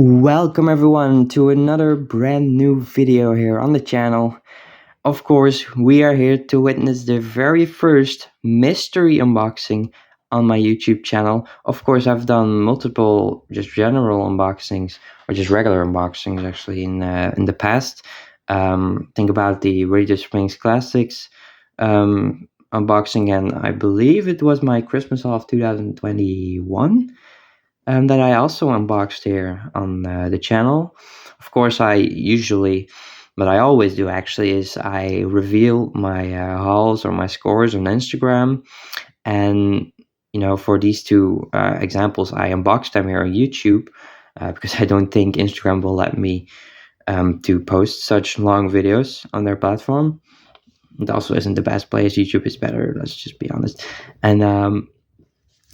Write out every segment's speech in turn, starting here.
Welcome everyone to another brand new video here on the channel. Of course, we are here to witness the very first mystery unboxing on my YouTube channel. Of course, I've done multiple just general unboxings or just regular unboxings actually in the past. Think about the Radio Springs Classics unboxing, and I believe it was my Christmas haul of 2021. That I also unboxed here on the channel. Of course, what I always do actually is I reveal my hauls or my scores on Instagram. And, for these two examples, I unboxed them here on YouTube because I don't think Instagram will let me to post such long videos on their platform. It also isn't the best place. YouTube is better, let's just be honest. And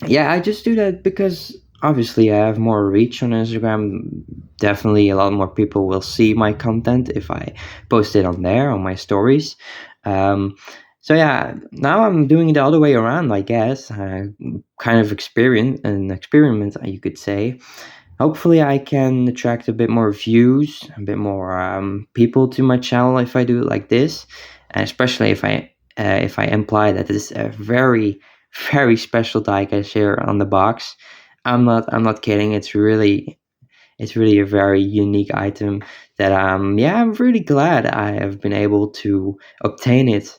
yeah, I just do that because obviously I have more reach on Instagram. Definitely a lot more people will see my content if I post it on there, on my stories. So yeah, now I'm doing it the other way around, I guess. Kind of experiment, you could say. Hopefully I can attract a bit more views, a bit more people to my channel if I do it like this. And especially if I imply that this is a very, very special diecast here on the box. I'm not kidding. It's really a very unique item that I'm really glad I have been able to obtain it.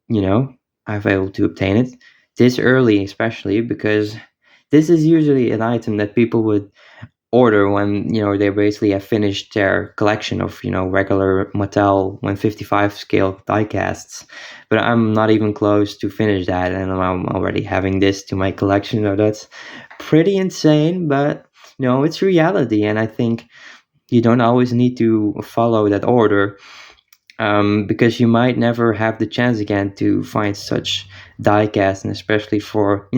You know, I've been able to obtain it this early, especially because this is usually an item that people would order when they basically have finished their collection of regular Mattel 155 scale diecasts. But I'm not even close to finish that, and I'm already having this to my collection. So that's pretty insane, but it's reality, and I think you don't always need to follow that order, because you might never have the chance again to find such diecast, and especially for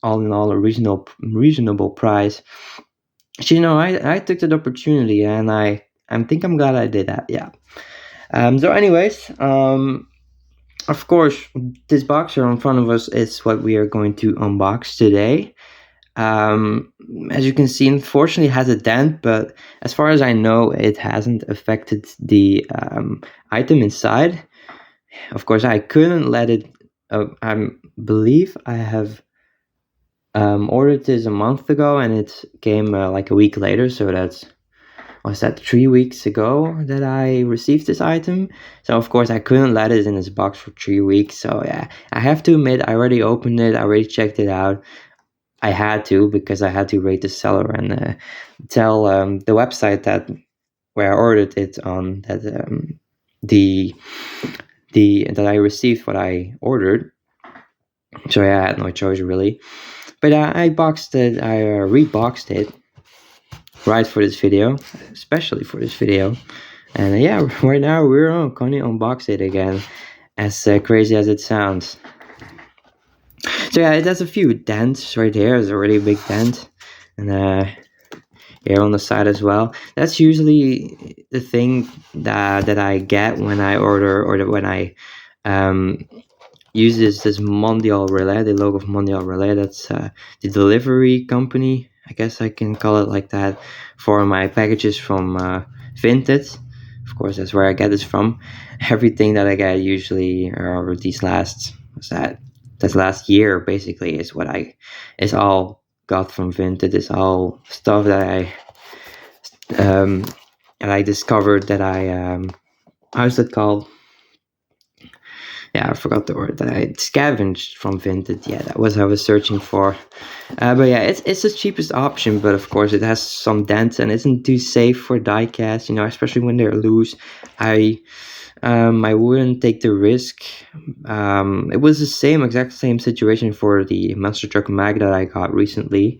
all in all a reasonable price. So, I took that opportunity, and I think I'm glad I did that. Yeah. So, anyways, of course, this box here in front of us is what we are going to unbox today. As you can see, unfortunately, it has a dent, but as far as I know, it hasn't affected the item inside. Of course, I couldn't let it. I believe I have ordered this a month ago, and it came like a week later. So was that 3 weeks ago that I received this item. So of course I couldn't let it in this box for 3 weeks. So yeah, I have to admit, I already opened it. I already checked it out. I had to, because I had to rate the seller and tell the website where I ordered it on that the that I received what I ordered. So yeah, I had no choice really. But I boxed it. I reboxed it right for this video, especially for this video. And yeah, right now we're going to unbox it again, as crazy as it sounds. So yeah, it has a few dents right here. There's a really big dent, and here on the side as well. That's usually the thing that I get when I order, or when I use this Mondial Relay, the logo of Mondial Relay. That's the delivery company, I guess I can call it like that, for my packages from Vinted. Of course, that's where I get this from. Everything that I get usually over these last last year basically is all got from Vinted. It's all stuff that I discovered, that how's that called? Yeah, I forgot the word, that I scavenged from Vinted. Yeah, that was what I was searching for. But yeah, it's the cheapest option, but of course it has some dents and isn't too safe for diecast, especially when they're loose. I wouldn't take the risk. It was the exact same situation for the Monster Truck Mag that I got recently.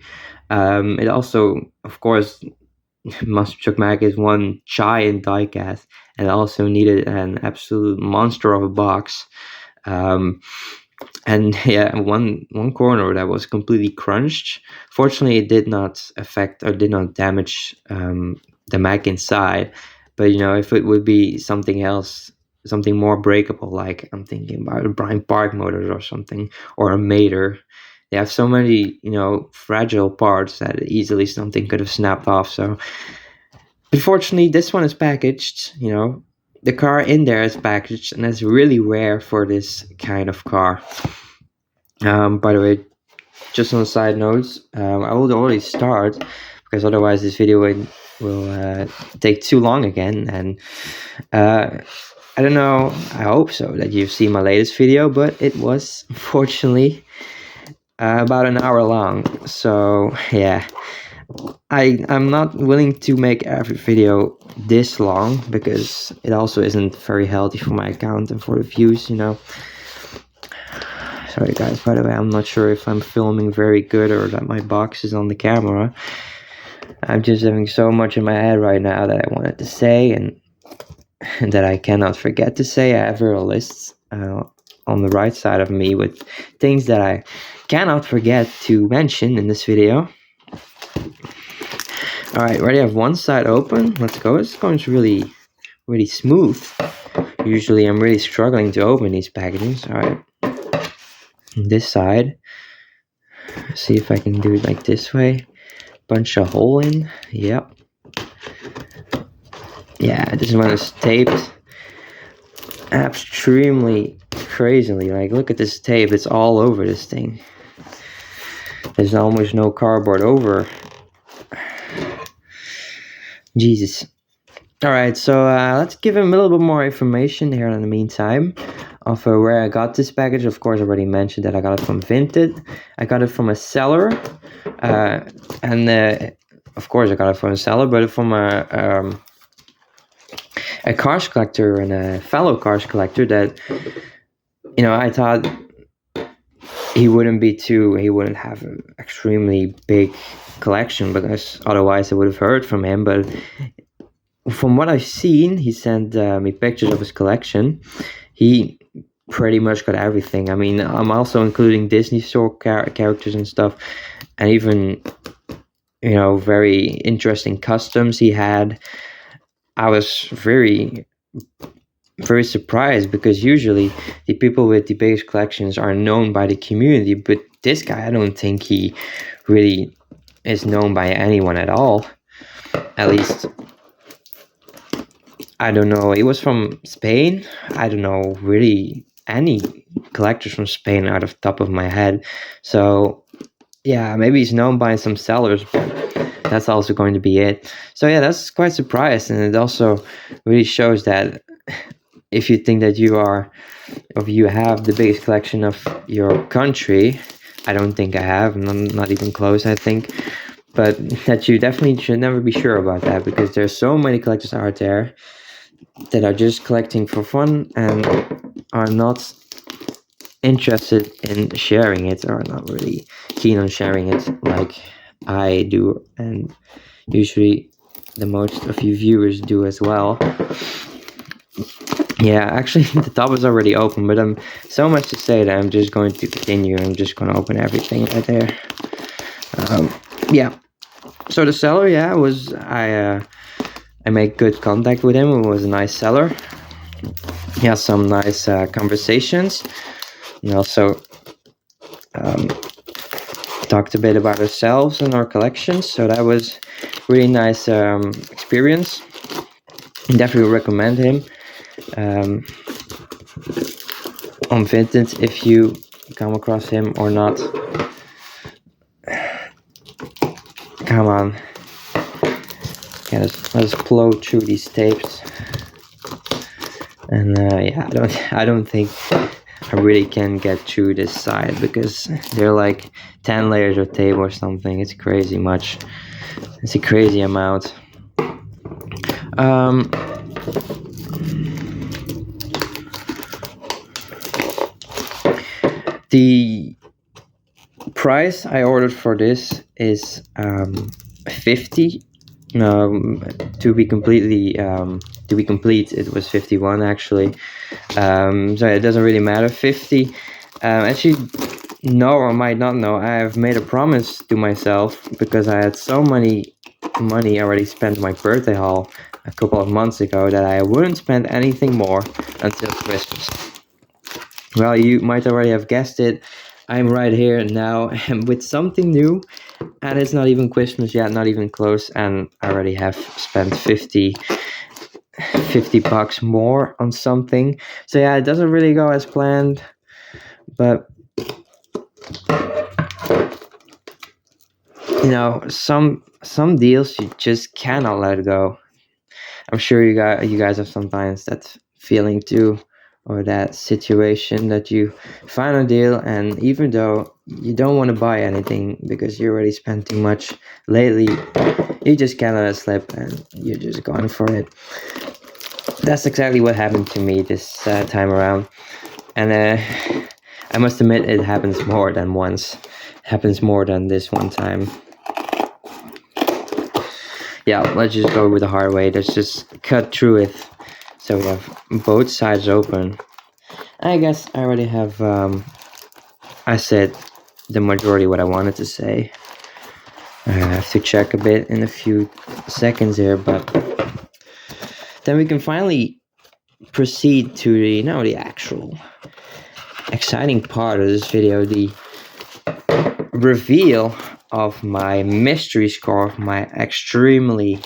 It also, of course, Monster Truck Mag is one giant diecast, and also needed an absolute monster of a box. And yeah, one corner that was completely crunched. Fortunately, it did not affect or did not damage the mag inside. But if it would be something else, something more breakable, like I'm thinking about a Brian Park motor or something, or a Mater, they have so many, fragile parts that easily something could have snapped off. So unfortunately, this one is packaged. The car in there is packaged, and that's really rare for this kind of car. By the way, just on a side note, I will already start because otherwise this video will take too long again. And I don't know, I hope so that you've seen my latest video, but it was unfortunately about an hour long. So yeah, I'm not willing to make every video this long because it also isn't very healthy for my account and for the views, Sorry guys, by the way, I'm not sure if I'm filming very good or that my box is on the camera. I'm just having so much in my head right now that I wanted to say and that I cannot forget to say. I have a list on the right side of me with things that I cannot forget to mention in this video. Alright, already have one side open. Let's go. It's going really, really smooth. Usually I'm really struggling to open these packages. Alright. This side. See if I can do it like this way. Punch a hole in. Yep. Yeah, this one is taped extremely crazily. Like, look at this tape. It's all over this thing. There's almost no cardboard over. Jesus. Alright, so let's give him a little bit more information here in the meantime of where I got this package. Of course, I already mentioned that I got it from Vinted. I got it from a seller. And of course, I got it from a seller, but from a cars collector and a fellow cars collector that, I thought he wouldn't have an extremely big collection because otherwise I would have heard from him. But from what I've seen, he sent me pictures of his collection. He pretty much got everything. I mean, I'm also including Disney store characters and stuff, and even very interesting customs he had. I was very, very surprised because usually the people with the biggest collections are known by the community, but this guy, I don't think he really is known by anyone at all. At least, I don't know. It was from Spain. I don't know really any collectors from Spain out of the top of my head. So yeah, maybe he's known by some sellers, but that's also going to be it. So yeah, that's quite surprised, and it also really shows that if you think that you have the biggest collection of your country, I don't think I have, and I'm not even close, I think, but that you definitely should never be sure about that because there's so many collectors out there that are just collecting for fun and are not interested in sharing it or not really keen on sharing it like I do, and usually the most of you viewers do as well. Yeah, actually the top is already open, but I'm so much to say that I'm just going to continue. I'm just going to open everything right there. Yeah, so the seller, I made good contact with him. It was a nice seller. He had some nice conversations. And also talked a bit about ourselves and our collections. So that was really nice experience. Definitely recommend him on Vinted if you come across him or not. Come on. Okay, let's blow through these tapes. And yeah, I don't think I really can get through this side because they're like 10 layers of tape or something. It's crazy much. It's a crazy amount. The price I ordered for this is 50. To be complete, it was 51 actually. So it doesn't really matter. 50. As you know or might not know, I have made a promise to myself because I had so many money already spent on my birthday haul a couple of months ago that I wouldn't spend anything more until Christmas. Well, you might already have guessed it. I'm right here now with something new, and it's not even Christmas yet, not even close, and I already have spent 50 bucks more on something. So yeah, it doesn't really go as planned, but some deals you just cannot let go. I'm sure you guys have sometimes that feeling too, or that situation that you find a deal, and even though you don't want to buy anything because you already spent too much lately, you just can't let it slip, and you're just going for it. That's exactly what happened to me this time around, and I must admit it happens more than once. It happens more than this one time. Yeah, let's just go with the hard way. Let's just cut through it. So we have both sides open. I guess I already have, I said the majority what I wanted to say. I have to check a bit in a few seconds here, but then we can finally proceed to the actual exciting part of this video, the reveal of my mystery scarf, my extremely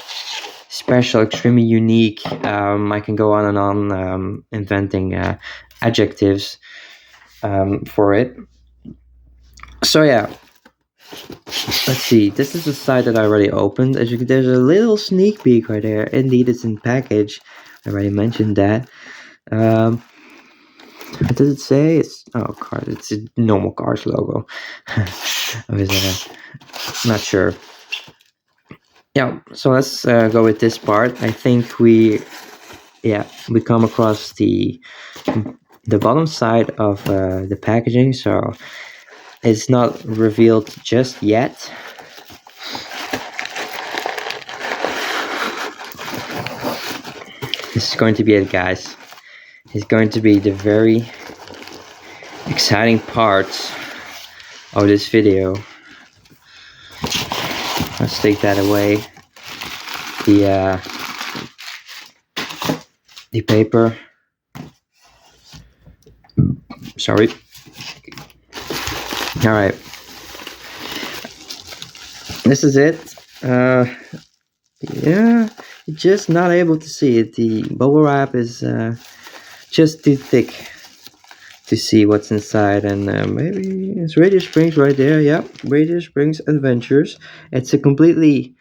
special, extremely unique. I can go on and on inventing adjectives for it. So yeah, let's see. This is the site that I already opened. As you can, there's a little sneak peek right there. Indeed, it's in package. I already mentioned that. What does it say? It's card. It's a normal Cars logo. I was not sure. Yeah, so let's go with this part. I think we come across the bottom side of the packaging, so it's not revealed just yet. This is going to be it, guys. It's going to be the very exciting part of this video. Let's take that away. The paper. Sorry. All right. This is it. Yeah, just not able to see it. The bubble wrap is just too thick to see what's inside, and maybe it's Radio Springs right there. Yeah, Radio Springs Adventures. It's a completely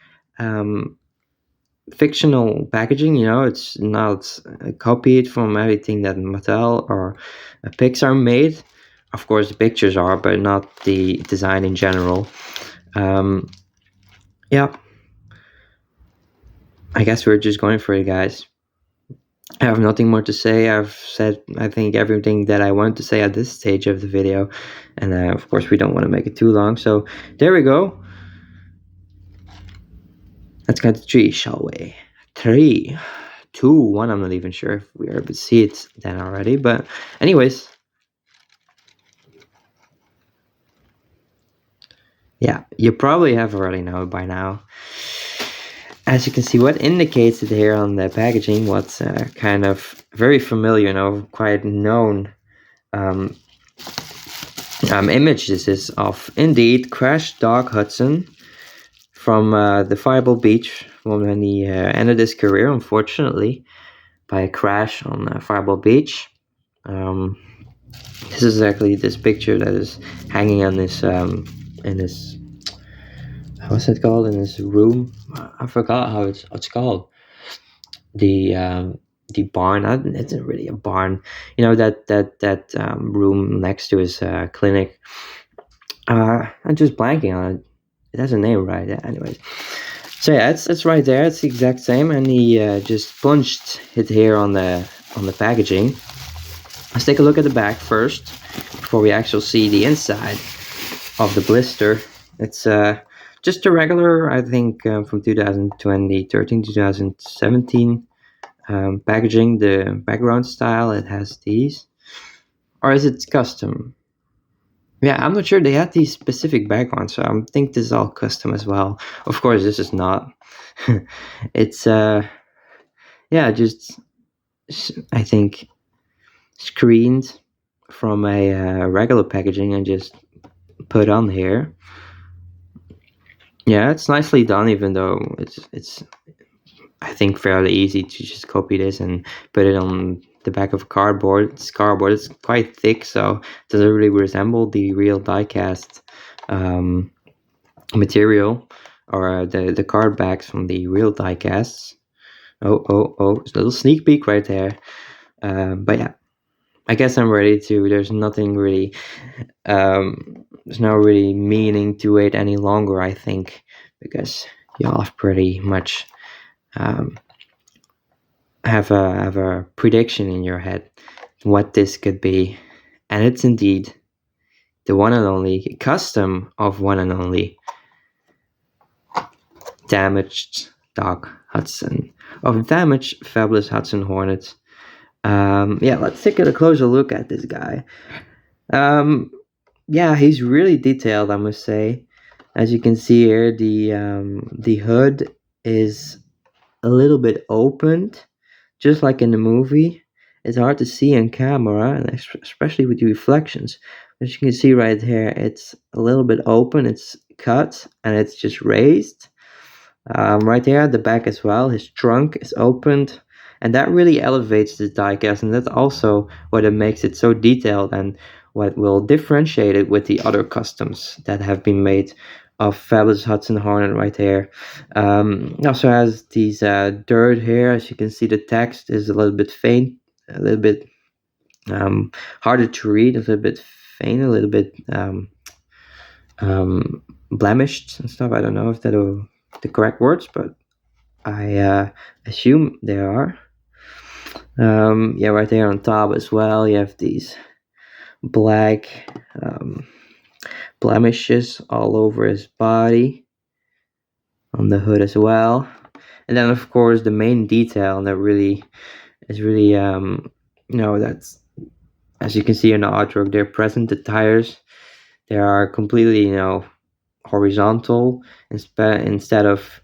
fictional packaging. It's not copied from everything that Mattel or Pixar made. Of course, the pictures are, but not the design in general. Yeah, I guess we're just going for it, guys. I have nothing more to say. I've said, I think, everything that I wanted to say at this stage of the video. And of course, we don't want to make it too long. So there we go. Let's count to 3, shall we? 3, 2, 1. I'm not even sure if we are able to see it then already. But anyways. Yeah, you probably have already known by now. As you can see, what indicates it here on the packaging, what's kind of very familiar, quite known image this is of, indeed, Crash Dog Hudson from the Fireball Beach, when he ended his career, unfortunately, by a crash on Fireball Beach. This is actually this picture that is hanging on this in this, what's it called, in this room. I forgot how it's called. The barn. It's not really a barn. That room next to his clinic. I'm just blanking on it. It has a name, right? Yeah, anyways. So yeah, it's right there. It's the exact same, and he just punched it here on the packaging. Let's take a look at the back first before we actually see the inside of the blister. It's just a regular, I think, from 2013, 2017 packaging. The background style, it has these, or is it custom? Yeah, I'm not sure. They had these specific backgrounds, so I think this is all custom as well. Of course, this is not. It's just I think screened from a regular packaging and just put on here. Yeah, it's nicely done, even though it's I think fairly easy to just copy this and put it on the back of cardboard. It's cardboard. It's quite thick, so it doesn't really resemble the real diecast um, material or the card backs from the real diecasts. Oh! It's a little sneak peek right there. But yeah, I guess I'm ready to. There's nothing really. There's no really meaning to it any longer, I think, because y'all have pretty much um, have a prediction in your head what this could be, and it's indeed the one and only custom of one and only damaged Doc Hudson of damaged Fabulous Hudson Hornet. Yeah, let's take a closer look at this guy. Yeah, he's really detailed, I must say. As you can see here, the hood is a little bit opened, just like in the movie. It's hard to see on camera, and especially with the reflections. As you can see right here, it's a little bit open. It's cut and it's just raised. Right there at the back as well, his trunk is opened, and that really elevates this diecast, and that's also what it makes it so detailed and what will differentiate it with the other customs that have been made of Fabulous Hudson Hornet right here. It also has these dirt here. As you can see, the text is a little bit faint, a little bit um, harder to read, a little bit faint, a little bit um, blemished and stuff. I don't know if that are the correct words, but I assume they are. Yeah, right there on top as well, you have these black blemishes all over his body, on the hood as well. And then, of course, the main detail that really is really, that's, as you can see in the artwork, they're present. The tires, they are completely, horizontal instead of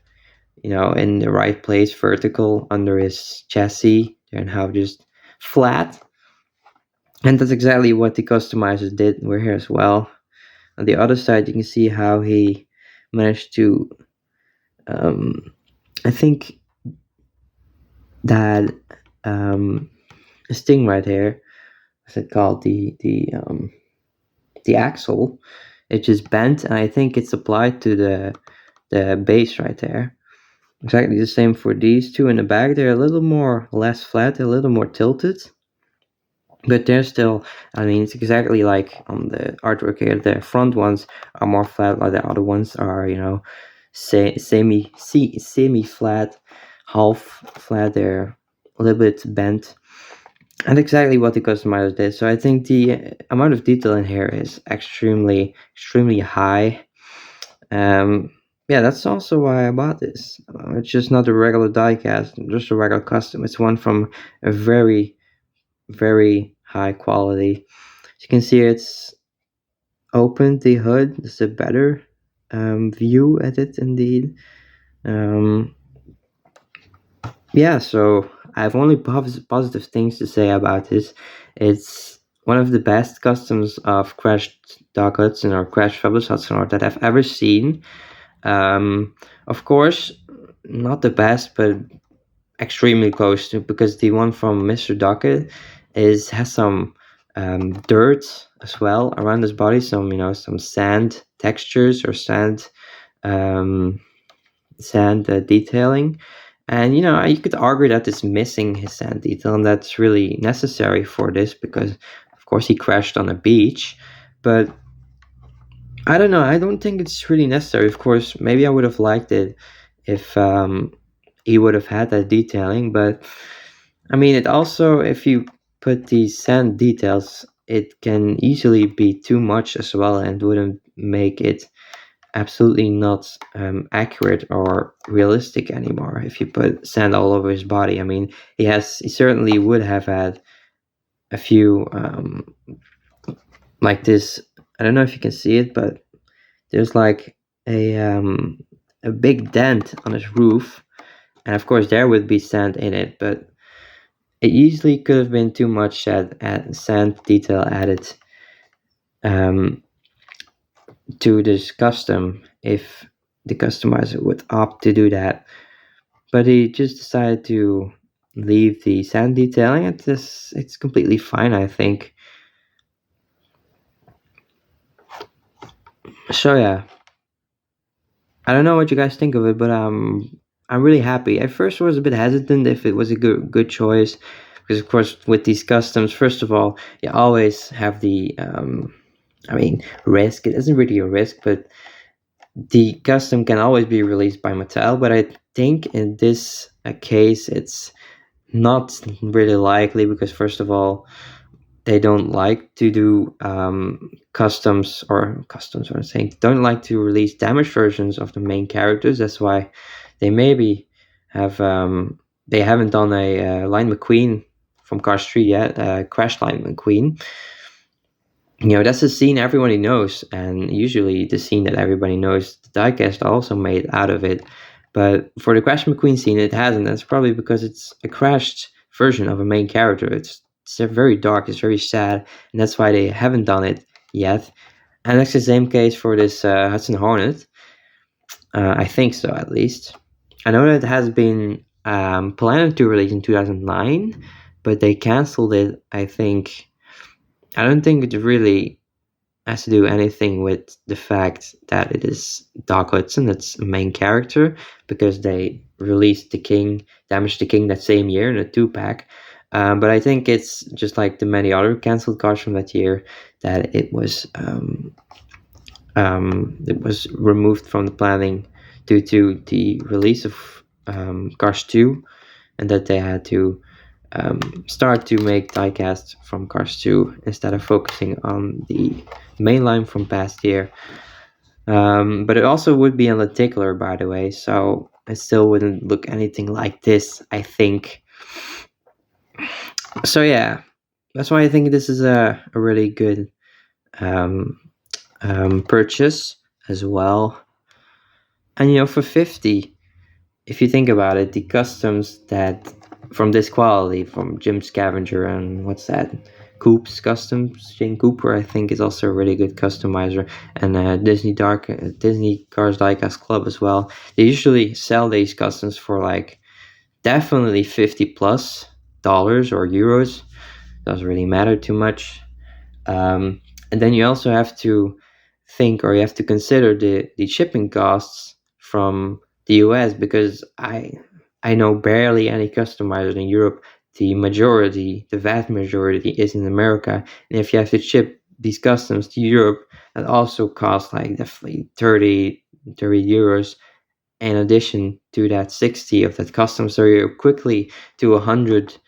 in the right place, vertical under his chassis. They're now just flat. And that's exactly what the customizers did. We're here as well. On the other side, you can see how he managed to, I think that this thing right here, what's it called? The axle, it just bent, and I think it's applied to the base right there. Exactly the same for these two in the back. They're a little more less flat, a little more tilted, but they're still. I mean, it's exactly like on the artwork here. The front ones are more flat, while the other ones are, semi flat, half flat. They're a little bit bent, and exactly what the customizer did. So I think the amount of detail in here is extremely high. Yeah, that's also why I bought this. It's just not a regular diecast, just a regular custom. It's one from a very, very high quality. As you can see, it's opened the hood. It's a better view at it, indeed. Yeah, so I have only positive things to say about this. It's one of the best customs of crashed Dog Hudson or crashed Fabulous Hudson that I've ever seen. Of course, not the best, but extremely close to, because the one from Mr. Docket has some dirt as well around his body, some sand textures or um, sand detailing, and you could argue that it's missing his sand detail, and that's really necessary for this because, of course, he crashed on a beach, but I don't know. I don't think it's really necessary. Of course, maybe I would have liked it if he would have had that detailing. But I mean, it also, if you put these sand details, it can easily be too much as well, and wouldn't make it absolutely not accurate or realistic anymore. If you put sand all over his body, I mean, he certainly would have had a few like this. I don't know if you can see it, but there's like a big dent on his roof, and of course there would be sand in it, but it easily could have been too much sand detail added. Um, to this custom if the customizer would opt to do that. But he just decided to leave the sand detailing. It's completely fine, I think. So yeah, I don't know what you guys think of it, but I'm really happy. At first, I was a bit hesitant if it was a good choice, because of course with these customs, first of all, you always have the I mean, risk. It isn't really a risk, but the custom can always be released by Mattel. But I think in this case, it's not really likely, because first of all, they don't like to do customs, what I'm saying, don't like to release damaged versions of the main characters. That's why they maybe have they haven't done a Lightning McQueen from Cars 3 yet, Crash Lightning McQueen. That's a scene everybody knows, and usually the scene that everybody knows, the diecast also made out of it. But for the Crash McQueen scene, it hasn't. That's probably because it's a crashed version of a main character. It's very dark, it's very sad, and that's why they haven't done it yet. And that's the same case for this Hudson Hornet. I think so, at least. I know that it has been planned to release in 2009, but they canceled it. I don't think it really has to do anything with the fact that it is Doc Hudson that's the main character, because they released the King, Damage the King that same year in a 2-pack. But I think it's just like the many other cancelled cars from that year, that it was removed from the planning due to the release of Cars 2, and that they had to start to make diecast from Cars 2 instead of focusing on the main line from past year. But it also would be on the tickler, by the way, so it still wouldn't look anything like this, I think. So yeah, that's why I think this is a really good um, purchase as well. And for 50, if you think about it, the customs that from this quality, from Jim Scavenger and what's that, Coop's Customs, Shane Cooper, I think, is also a really good customizer, and Disney Cars Diecast Club as well. They usually sell these customs for like definitely $50+ or euros. Doesn't really matter too much. And then you also have to think, or you have to consider the shipping costs from the US, because I know barely any customizers in Europe. The vast majority is in America, and if you have to ship these customs to Europe, that also costs like definitely 30 euros. In addition to that 60 of that customs, so you're quickly to 100,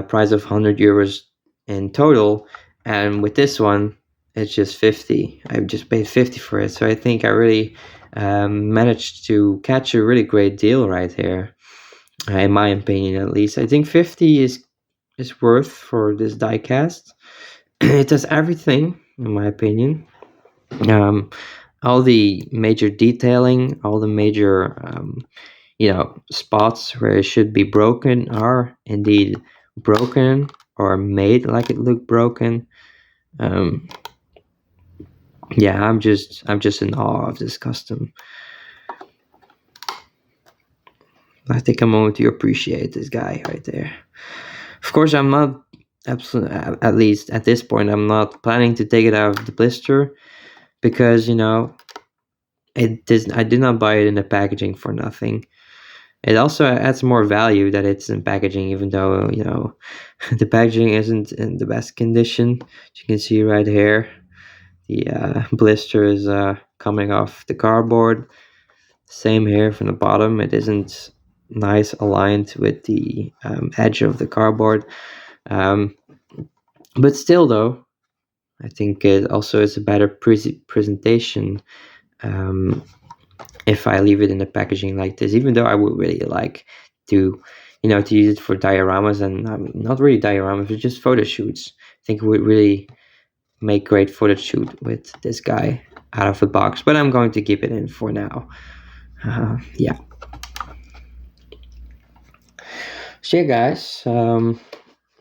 price of 100 euros in total. And with this one, it's just 50. I just paid 50 for it, so I think I really managed to catch a really great deal right here, in my opinion. At least I think 50 is worth for this diecast. It does everything, in my opinion. um, all the major detailing, all the major spots where it should be broken are indeed broken, or made like it looked broken. um, yeah, I'm just in awe of this custom. I take a moment to appreciate this guy right there. Of course, I'm not absolutely, at least at this point, I'm not planning to take it out of the blister, because I did not buy it in the packaging for nothing. It also adds more value that it's in packaging, even though the packaging isn't in the best condition. As you can see right here, the blister is coming off the cardboard. Same here from the bottom. It isn't nice aligned with the edge of the cardboard. Um, but still, though, I think it also is a better presentation um, if I leave it in the packaging like this. Even though I would really like to, to use it for dioramas, and I mean, not really dioramas, but just photo shoots. I think it would really make great photo shoot with this guy out of the box. But I'm going to keep it in for now. Yeah. So yeah, guys, I'm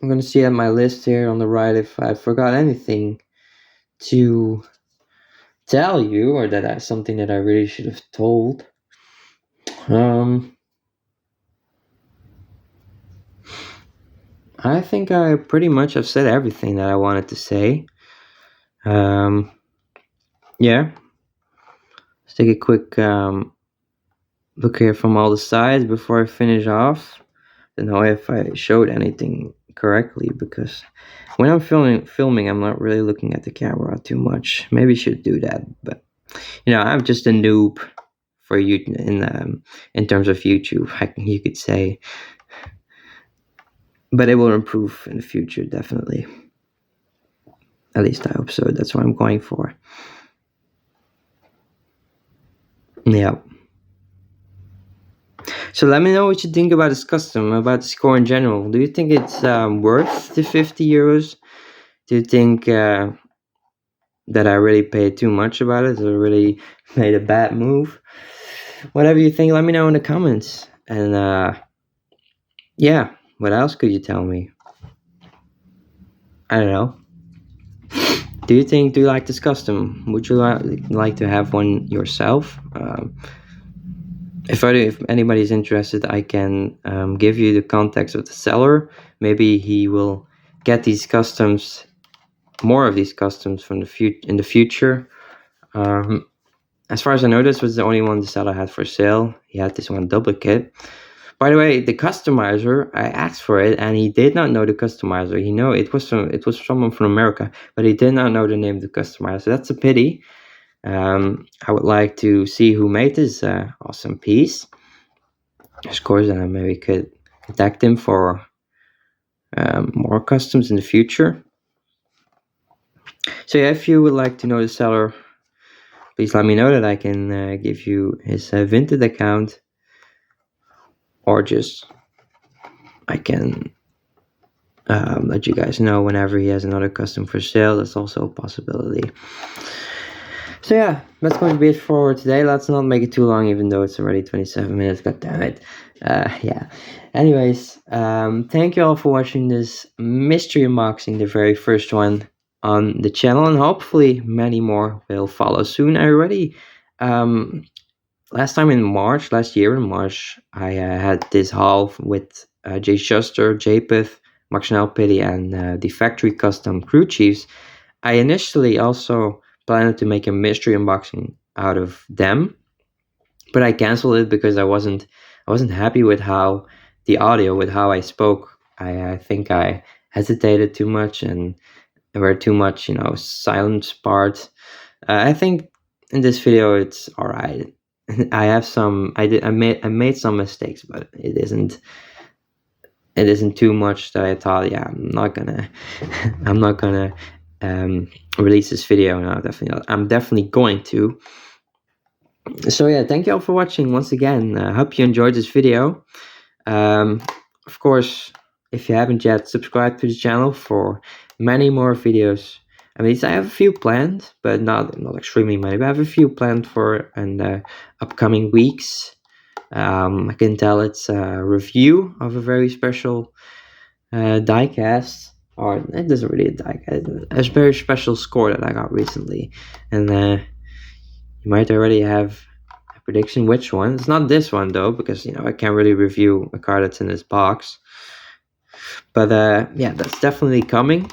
gonna see at my list here on the right if I forgot anything to tell you, or that I something that I really should have told. Um, I think I pretty much have said everything that I wanted to say. Um, yeah, let's take a quick look here from all the sides before I finish off. Don't know if I showed anything correctly, because when I'm filming, I'm not really looking at the camera too much. Maybe should do that, but I'm just a noob for you in terms of YouTube, you could say. But it will improve in the future, definitely. At least I hope so. That's what I'm going for. Yeah. So let me know what you think about this custom, about the score in general. Do you think it's worth the €50? Do you think that I really paid too much about it? That I really made a bad move? Whatever you think, let me know in the comments. And yeah, what else could you tell me? I don't know. Do you like this custom? Would you like to have one yourself? If anybody's interested, I can give you the contacts of the seller. Maybe he will get these customs, more of these customs from in the future. As far as I know, this was the only one the seller had for sale. He had this one duplicate. By the way, the customizer, I asked for it, and he did not know the customizer. He know it was someone from America, but he did not know the name of the customizer. So that's a pity. I would like to see who made this awesome piece. Of course, then I maybe could contact him for more customs in the future. So yeah, if you would like to know the seller, please let me know that I can give you his Vinted account, or just I can let you guys know whenever he has another custom for sale. That's also a possibility. So yeah, that's going to be it for today. Let's not make it too long, even though it's already 27 minutes. God damn it. Yeah. Anyways, thank you all for watching this mystery unboxing, the very first one on the channel, and hopefully many more will follow soon. I already last year in March, I had this haul with Jay Shuster, Japeth, Maxnell Pity, and the factory custom crew chiefs. I initially also planned to make a mystery unboxing out of them, but I canceled it because I wasn't happy with how with how I spoke. I think I hesitated too much, and there were too much silence parts. I think in this video it's all right. I made some mistakes, but it isn't too much that I thought, yeah, I'm not gonna release this video now. Definitely not. I'm definitely going to. So yeah, thank you all for watching once again. I hope you enjoyed this video. Of course, if you haven't yet, subscribe to the channel for many more videos. I mean, I have a few planned, but not extremely many. But I have a few planned for in upcoming weeks. I can tell it's a review of a very special diecast, or it isn't really a diecast. It's a very special score that I got recently, and you might already have a prediction which one. It's not this one though, because I can't really review a card that's in this box. But yeah, that's definitely coming.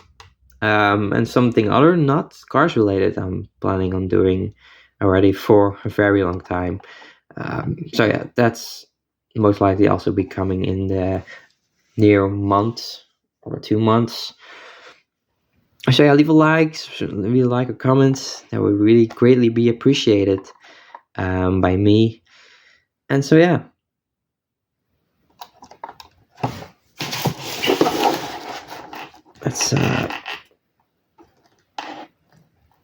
And something other, not cars related, I'm planning on doing already for a very long time. So yeah, that's most likely also be coming in the near month or 2 months. So yeah, leave a like or comment. That would really greatly be appreciated by me. And so yeah, let's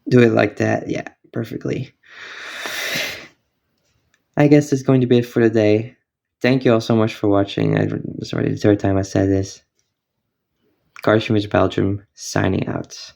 do it like that. Yeah, perfectly. I guess that's going to be it for today. Thank you all so much for watching. It's already the third time I said this. Belgium, signing out.